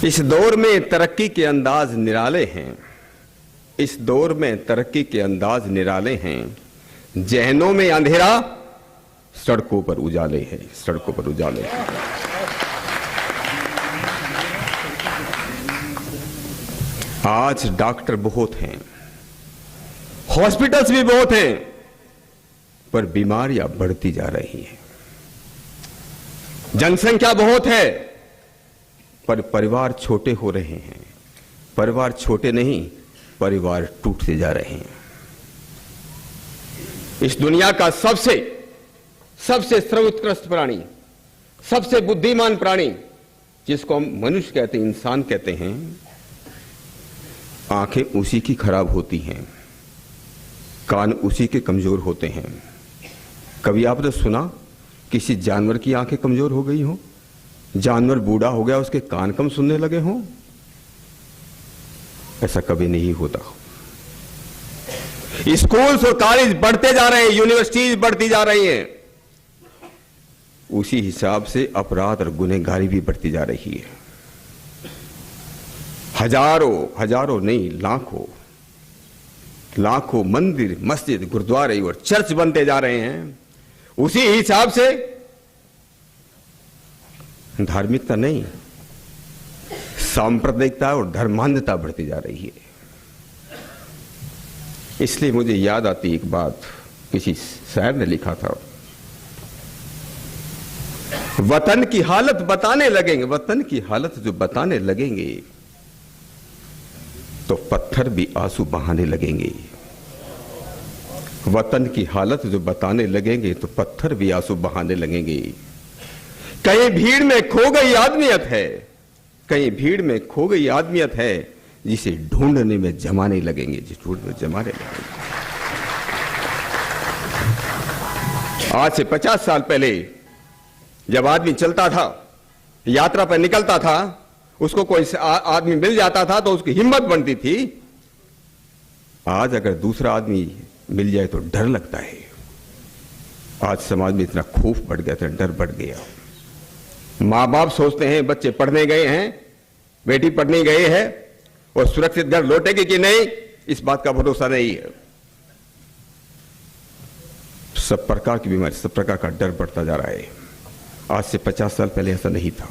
इस दौर में तरक्की के अंदाज निराले हैं, इस दौर में तरक्की के अंदाज निराले हैं। जहनों में अंधेरा, सड़कों पर उजाले हैं, सड़कों पर उजाले हैं। आज डॉक्टर बहुत हैं, हॉस्पिटल्स भी बहुत हैं, पर बीमारियां बढ़ती जा रही हैं। जनसंख्या बहुत है, पर परिवार छोटे हो रहे हैं। परिवार छोटे नहीं, परिवार टूटते जा रहे हैं। इस दुनिया का सबसे सर्वोत्कृष्ट प्राणी, सबसे बुद्धिमान प्राणी, जिसको हम मनुष्य कहते हैं, इंसान कहते हैं, आंखें उसी की खराब होती हैं, कान उसी के कमजोर होते हैं। कभी आपने सुना किसी जानवर की आंखें कमजोर हो गई हो? जानवर बूढ़ा हो गया, उसके कान कम सुनने लगे हों? ऐसा कभी नहीं होता। स्कूल्स और कॉलेज बढ़ते जा रहे हैं, यूनिवर्सिटीज बढ़ती जा रही हैं, उसी हिसाब से अपराध और गुनहगारी भी बढ़ती जा रही है। हजारों नहीं, लाखों मंदिर, मस्जिद, गुरुद्वारे और चर्च बनते जा रहे हैं। उसी हिसाब से धार्मिकता नहीं, सांप्रदायिकता और धर्मांधता बढ़ती जा रही है। इसलिए मुझे याद आती एक बात, किसी शायर ने लिखा था, वतन की हालत बताने लगेंगे, वतन की हालत जो बताने लगेंगे तो पत्थर भी आंसू बहाने लगेंगे। वतन की हालत जो बताने लगेंगे तो पत्थर भी आंसू बहाने लगेंगे। कहीं भीड़ में खो गई आदमियत है, कहीं भीड़ में खो गई आदमियत है, जिसे ढूंढने में जमाने लगेंगे, जिसे ढूंढने में जमाने लगेंगे। आज से 50 साल पहले जब आदमी चलता था, यात्रा पर निकलता था, उसको कोई आदमी मिल जाता था तो उसकी हिम्मत बनती थी। आज अगर दूसरा आदमी मिल जाए तो डर लगता है। आज समाज में इतना खौफ बढ़ गया, इतना डर बढ़ गया। मां बाप सोचते हैं बच्चे पढ़ने गए हैं, बेटी पढ़ने गए है और सुरक्षित घर लौटेगी कि नहीं, इस बात का भरोसा नहीं है। सब प्रकार की बीमारी, सब प्रकार का डर बढ़ता जा रहा है। आज से 50 साल पहले ऐसा नहीं था,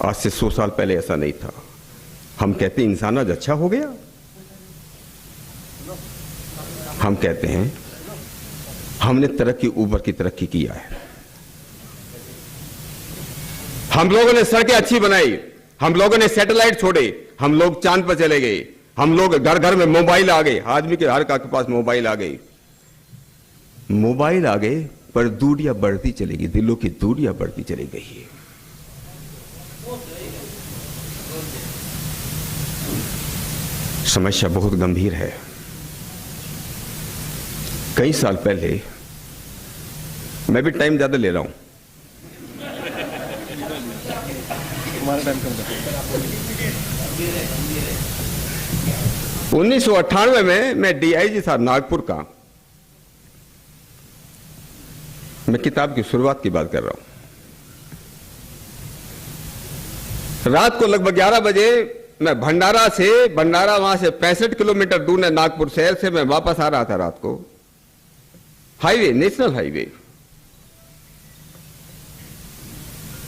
आज से 100 साल पहले ऐसा नहीं था। हम कहते हैं इंसान आज अच्छा हो गया, हम कहते हैं हमने तरक्की, ऊपर की तरक्की किया है। हम लोगों ने सड़कें अच्छी बनाई, हम लोगों ने सैटेलाइट छोड़े, हम लोग चांद पर चले गए, हम लोग घर घर में मोबाइल आ गए, आदमी के हर का के पास मोबाइल आ गई। मोबाइल आ गए पर दूरियां बढ़ती चलेगी, दिलों की दूरियां बढ़ती चली गई है। समस्या बहुत गंभीर है। कई साल पहले, मैं भी टाइम ज्यादा ले रहा हूं, 1998 में मैं डीआईजी था नागपुर का। मैं किताब की शुरुआत की बात कर रहा हूं। रात को लगभग 11 बजे मैं भंडारा वहां से 65 किलोमीटर दूर है नागपुर शहर से, मैं वापस आ रहा था रात को। Highway, national highway.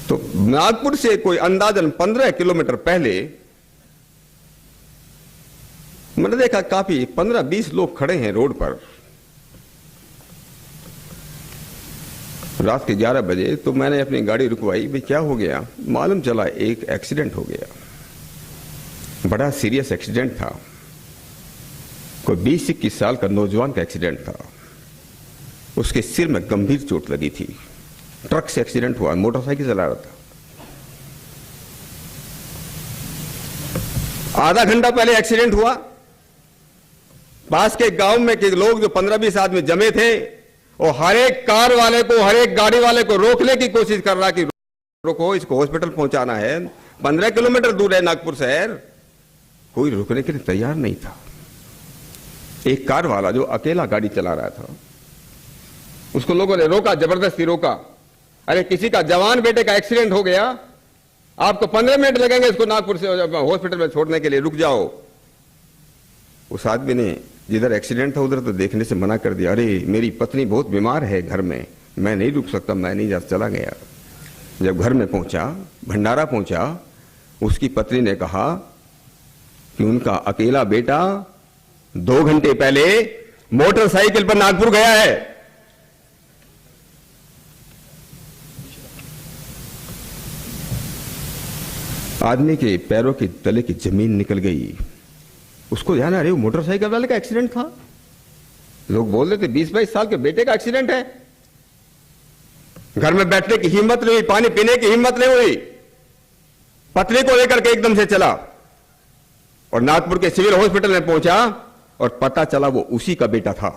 तो नागपुर से कोई अंदाजन 15 किलोमीटर पहले मैंने देखा काफी 15-20 लोग खड़े हैं रोड पर। रात के 11 बजे। तो मैंने अपनी गाड़ी रुकवाई, भाई क्या हो गया? मालूम चला एक एक्सीडेंट हो गया, बड़ा सीरियस एक्सीडेंट था। कोई 20-21 साल का नौजवान का एक्सीडेंट था। उसके सिर में गंभीर चोट लगी थी। ट्रक से एक्सीडेंट हुआ, मोटरसाइकिल चला रहा था। आधा घंटा पहले एक्सीडेंट हुआ। पास के गांव में के लोग जो 15-20 आदमी जमे थे, और हर एक कार वाले को, हर एक गाड़ी वाले को रोकने की कोशिश कर रहा कि रोको, इसको हॉस्पिटल पहुंचाना है। 15 किलोमीटर दूर है नागपुर शहर। कोई रुकने के लिए तैयार नहीं था। एक कार वाला जो अकेला गाड़ी चला रहा था, उसको लोगों ने रोका, जबरदस्ती रोका। अरे किसी का जवान बेटे का एक्सीडेंट हो गया, आपको 15 मिनट लगेंगे इसको नागपुर से हॉस्पिटल में छोड़ने के लिए, रुक जाओ। उस आदमी ने जिधर एक्सीडेंट था उधर तो देखने से मना कर दिया। अरे मेरी पत्नी बहुत बीमार है घर में, मैं नहीं रुक सकता, मैं नहीं जा, चला गया। जब घर में पहुंचा, भंडारा पहुंचा, उसकी पत्नी ने कहा कि उनका अकेला बेटा 2 घंटे पहले मोटरसाइकिल पर नागपुर गया है। आदमी के पैरों के तले की जमीन निकल गई। उसको ध्यान आ रही, वो मोटरसाइकिल वाले का एक्सीडेंट था। लोग बोल रहे थे 20-22 साल के बेटे का एक्सीडेंट है। घर में बैठने की हिम्मत नहीं हुई, पानी पीने की हिम्मत नहीं हुई, पत्नी को लेकर के एकदम से चला और नागपुर के सिविल हॉस्पिटल में पहुंचा और पता चला वो उसी का बेटा था।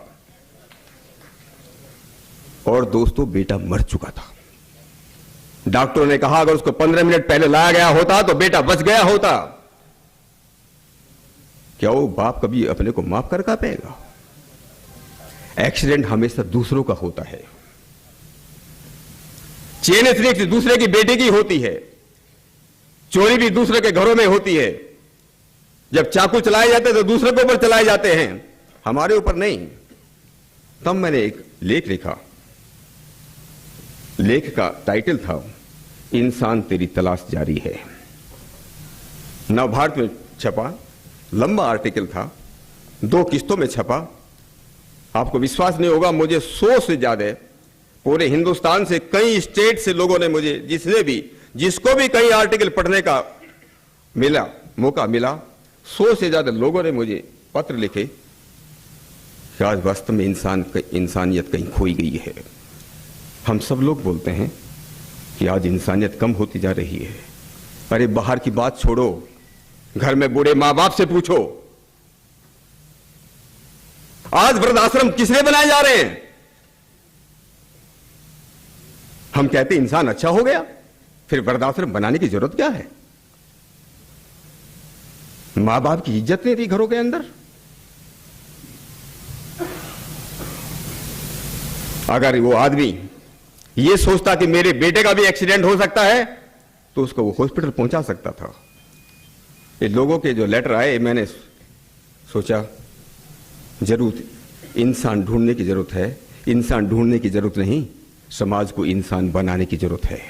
और दोस्तों, बेटा मर चुका था। डॉक्टरों ने कहा अगर उसको 15 मिनट पहले लाया गया होता तो बेटा बच गया होता। क्या वो बाप कभी अपने को माफ कर पाएगा? एक्सीडेंट हमेशा दूसरों का होता है। चेन स्लिप दूसरे की बेटी की होती है, चोरी भी दूसरे के घरों में होती है। जब चाकू चलाए जाते तो दूसरे के ऊपर चलाए जाते हैं, हमारे ऊपर नहीं। तब मैंने एक लेख लिखा। लेख का टाइटल था इंसान तेरी तलाश जारी है। नवभारत में छपा, लंबा आर्टिकल था, 2 किस्तों में छपा। आपको विश्वास नहीं होगा, मुझे 100 से ज्यादा पूरे हिंदुस्तान से, कई स्टेट से लोगों ने मुझे, जिसको भी कई आर्टिकल पढ़ने का मौका मिला, 100 से ज्यादा लोगों ने मुझे पत्र लिखे कि आज वास्तव में इंसानियत कहीं खोई गई है। हम सब लोग बोलते हैं कि आज इंसानियत कम होती जा रही है। अरे बाहर की बात छोड़ो, घर में बूढ़े मां बाप से पूछो, आज वृद्धाश्रम किसने बनाए जा रहे हैं? हम कहते इंसान अच्छा हो गया, फिर वृद्धाश्रम बनाने की जरूरत क्या है? मां बाप की इज्जत नहीं रही घरों के अंदर। अगर वो आदमी ये सोचता कि मेरे बेटे का भी एक्सीडेंट हो सकता है तो उसको वो हॉस्पिटल पहुंचा सकता था। ये लोगों के जो लेटर आए, मैंने सोचा जरूर इंसान ढूंढने की जरूरत है। इंसान ढूंढने की जरूरत नहीं, समाज को इंसान बनाने की जरूरत है।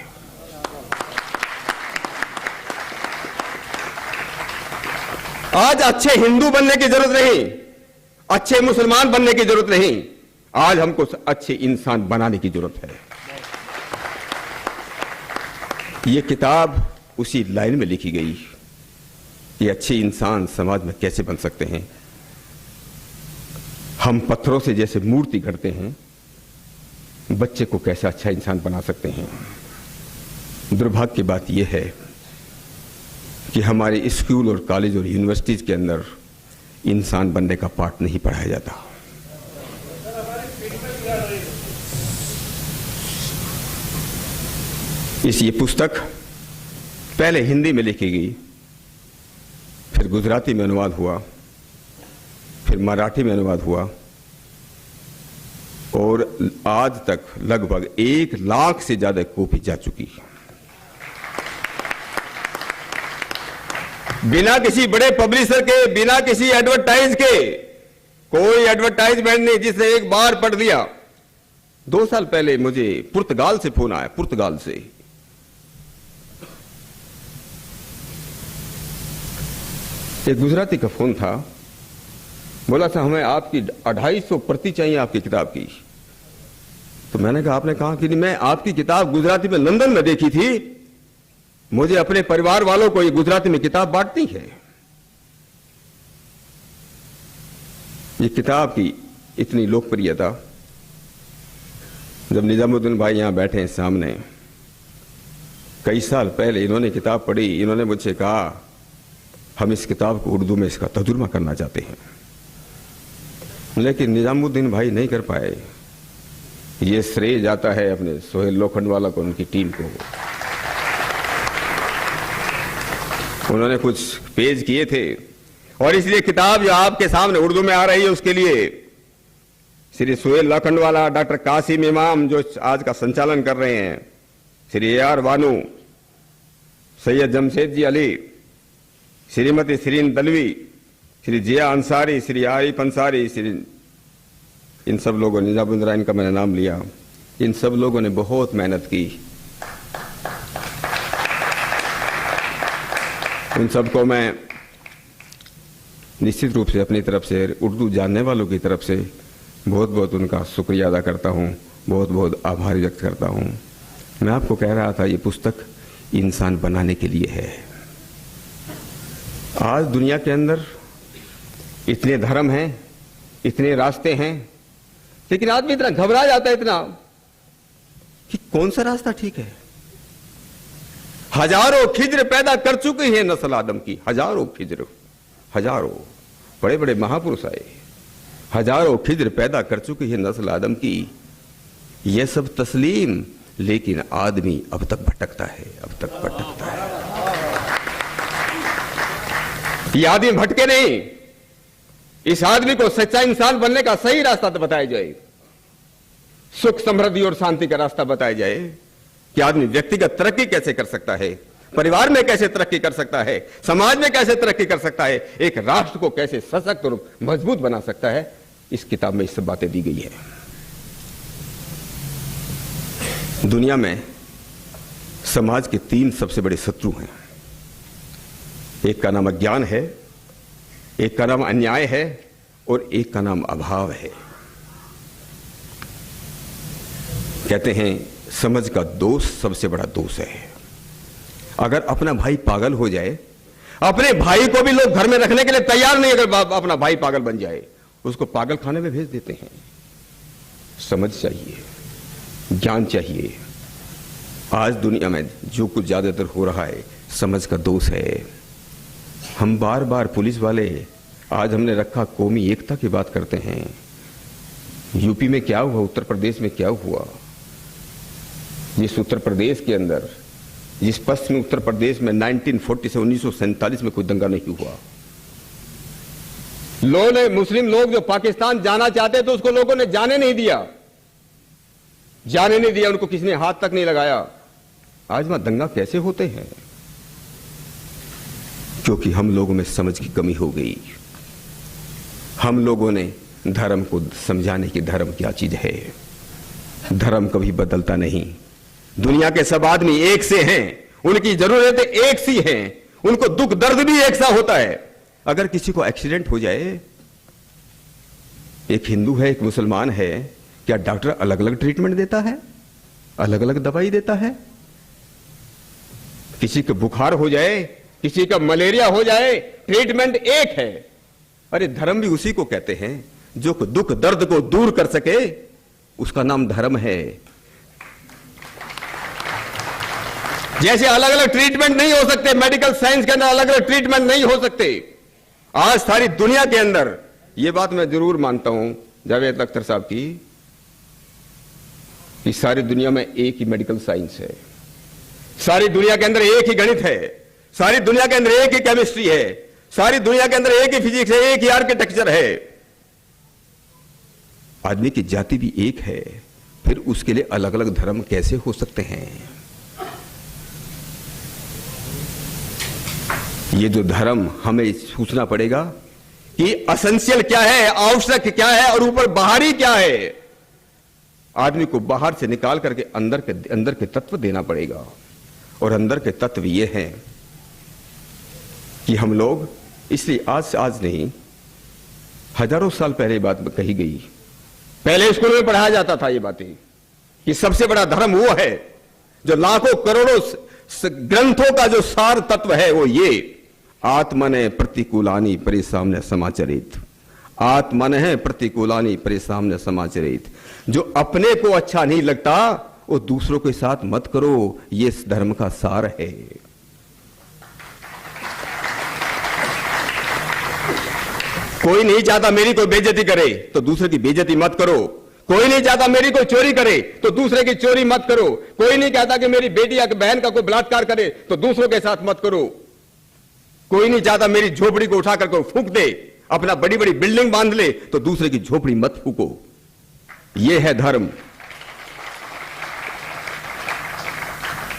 आज अच्छे हिंदू बनने की जरूरत नहीं, अच्छे मुसलमान बनने की जरूरत नहीं, आज हमको अच्छे इंसान बनाने की जरूरत है। ये किताब उसी लाइन में लिखी गई, ये अच्छे इंसान समाज में कैसे बन सकते हैं। हम पत्थरों से जैसे मूर्ति गढ़ते हैं, बच्चे को कैसे अच्छा इंसान बना सकते हैं। दुर्भाग्य की बात यह है कि हमारे स्कूल और कॉलेज और यूनिवर्सिटीज के अंदर इंसान बनने का पाठ नहीं पढ़ाया जाता। ये पुस्तक पहले हिंदी में लिखी गई, फिर गुजराती में अनुवाद हुआ, फिर मराठी में अनुवाद हुआ और आज तक लगभग 1 लाख से ज्यादा कॉपी जा चुकी है। बिना किसी बड़े पब्लिशर के, बिना किसी एडवर्टाइज के, कोई एडवर्टाइजमेंट नहीं, जिसने एक बार पढ़ लिया। 2 साल पहले मुझे पुर्तगाल से फोन आया, पुर्तगाल से। एक गुजराती का फोन था, बोला था हमें आपकी 250 प्रति चाहिए आपकी किताब की। तो मैंने कहा आपने कहा कि नहीं, मैं आपकी किताब गुजराती में लंदन में देखी थी, मुझे अपने परिवार वालों को ये गुजराती में किताब बांटनी है। ये किताब की इतनी लोकप्रियता, जब निजामुद्दीन भाई यहां बैठे हैं सामने, कई साल पहले इन्होंने किताब पढ़ी, इन्होंने मुझसे कहा हम इस किताब को उर्दू में इसका तर्जुमा करना चाहते हैं, लेकिन निजामुद्दीन भाई नहीं कर पाए। ये श्रेय जाता है अपने सोहेल लोखंडवाला को, उनकी टीम को। उन्होंने कुछ पेज किए थे और इसलिए किताब जो आपके सामने उर्दू में आ रही है, उसके लिए श्री सोहेल लोखंडवाला, डॉक्टर कासिम इमाम जो आज का संचालन कर रहे हैं, श्री AR वानू, सैयद जमशेद जी अली, श्रीमती शरीन दलवी, श्री जिया अंसारी, श्री आरिफ अंसारी, श्री इन सब लोगों ने, निजामुद्दीन इनका मैंने नाम लिया, इन सब लोगों ने बहुत मेहनत की। उन सबको मैं निश्चित रूप से अपनी तरफ से, उर्दू जानने वालों की तरफ से बहुत बहुत उनका शुक्रिया अदा करता हूँ, बहुत बहुत आभार व्यक्त करता हूँ। मैं आपको कह रहा था ये पुस्तक इंसान बनाने के लिए है। आज दुनिया के अंदर इतने धर्म हैं, इतने रास्ते हैं, लेकिन आदमी इतना घबरा जाता है इतना कि कौन सा रास्ता ठीक है। हजारों खिज्र पैदा कर चुकी है नस्ल आदम की, हजारों खिज्र, हजारों बड़े बड़े महापुरुष आए, हजारों खिज्र पैदा कर चुकी है नस्ल आदम की, यह सब तस्लीम, लेकिन आदमी अब तक भटकता है, अब तक भटकता है। ये आदमी भटके नहीं, इस आदमी को सच्चा इंसान बनने का सही रास्ता तो बताया जाए, सुख समृद्धि और शांति का रास्ता बताया जाए कि आदमी व्यक्तिगत तरक्की कैसे कर सकता है, परिवार में कैसे तरक्की कर सकता है, समाज में कैसे तरक्की कर सकता है, एक राष्ट्र को कैसे सशक्त और मजबूत बना सकता है। इस किताब में इस सब बातें दी गई है। दुनिया में समाज के 3 सबसे बड़े शत्रु हैं। एक का नाम अज्ञान है, एक का नाम अन्याय है और एक का नाम अभाव है। कहते हैं समझ का दोष सबसे बड़ा दोष है। अगर अपना भाई पागल हो जाए, अपने भाई को भी लोग घर में रखने के लिए तैयार नहीं, अगर अपना भाई पागल बन जाए उसको पागल खाने में भेज देते हैं। समझ चाहिए, ज्ञान चाहिए। आज दुनिया में जो कुछ ज्यादातर हो रहा है समझ का दोष है। हम बार बार पुलिस वाले, आज हमने रखा कौमी एकता की बात करते हैं। यूपी में क्या हुआ, उत्तर प्रदेश में क्या हुआ, जिस उत्तर प्रदेश के अंदर, जिस पश्चिमी उत्तर प्रदेश में 1940 से 1947 में कोई दंगा नहीं हुआ। लोगों ने, मुस्लिम लोग जो पाकिस्तान जाना चाहते थे उसको लोगों ने जाने नहीं दिया, जाने नहीं दिया, उनको किसी ने हाथ तक नहीं लगाया। आज वहां दंगा कैसे होते हैं? क्योंकि हम लोगों में समझ की कमी हो गई। हम लोगों ने धर्म को समझाने की, धर्म क्या चीज है। धर्म कभी बदलता नहीं। दुनिया के सब आदमी एक से हैं, उनकी जरूरतें एक सी हैं, उनको दुख दर्द भी एक सा होता है। अगर किसी को एक्सीडेंट हो जाए, एक हिंदू है, एक मुसलमान है, क्या डॉक्टर अलग अलग ट्रीटमेंट देता है, अलग अलग दवाई देता है? किसी को बुखार हो जाए, किसी का मलेरिया हो जाए, ट्रीटमेंट एक है। अरे धर्म भी उसी को कहते हैं जो दुख दर्द को दूर कर सके, उसका नाम धर्म है। जैसे अलग अलग ट्रीटमेंट नहीं हो सकते, मेडिकल साइंस के अंदर अलग अलग ट्रीटमेंट नहीं हो सकते, आज सारी दुनिया के अंदर, यह बात मैं जरूर मानता हूं जावेद अख्तर साहब की, कि सारी दुनिया में एक ही मेडिकल साइंस है, सारी दुनिया के अंदर एक ही गणित है, सारी दुनिया के अंदर एक ही केमिस्ट्री है, सारी दुनिया के अंदर एक ही फिजिक्स है, एक ही आर्किटेक्चर है। आदमी की जाति भी एक है, फिर उसके लिए अलग अलग धर्म कैसे हो सकते हैं? ये जो धर्म, हमें सोचना पड़ेगा कि एसेंशियल क्या है, आवश्यक क्या है और ऊपर बाहरी क्या है। आदमी को बाहर से निकाल करके अंदर के तत्व देना पड़ेगा। और अंदर के तत्व ये हैं कि हम लोग, इसलिए आज नहीं, हजारों साल पहले बात कही गई, पहले स्कूल में पढ़ाया जाता था ये बातें, कि सबसे बड़ा धर्म वो है जो लाखों करोड़ों ग्रंथों का जो सार तत्व है वो ये, आत्मन प्रतिकूलानि परिसाम्य समाचरित, आत्मन है प्रतिकूलानि परिसाम्य समाचरित। जो अपने को अच्छा नहीं लगता वो दूसरों के साथ मत करो, ये इस धर्म का सार है। कोई नहीं चाहता मेरी कोई बेइज्जती करे तो दूसरे की बेइज्जती मत करो। कोई नहीं चाहता मेरी कोई चोरी करे तो दूसरे की चोरी मत करो। कोई नहीं चाहता कि मेरी बेटी या बहन का कोई बलात्कार करे तो दूसरों के साथ मत करो। कोई नहीं चाहता मेरी झोपड़ी को उठाकर कोई फूंक दे, अपना बड़ी बड़ी बिल्डिंग बांध ले तो दूसरे की झोपड़ी मत फूंको। यह है धर्म।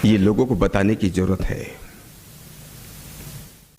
ये लोगों को बताने की जरूरत है।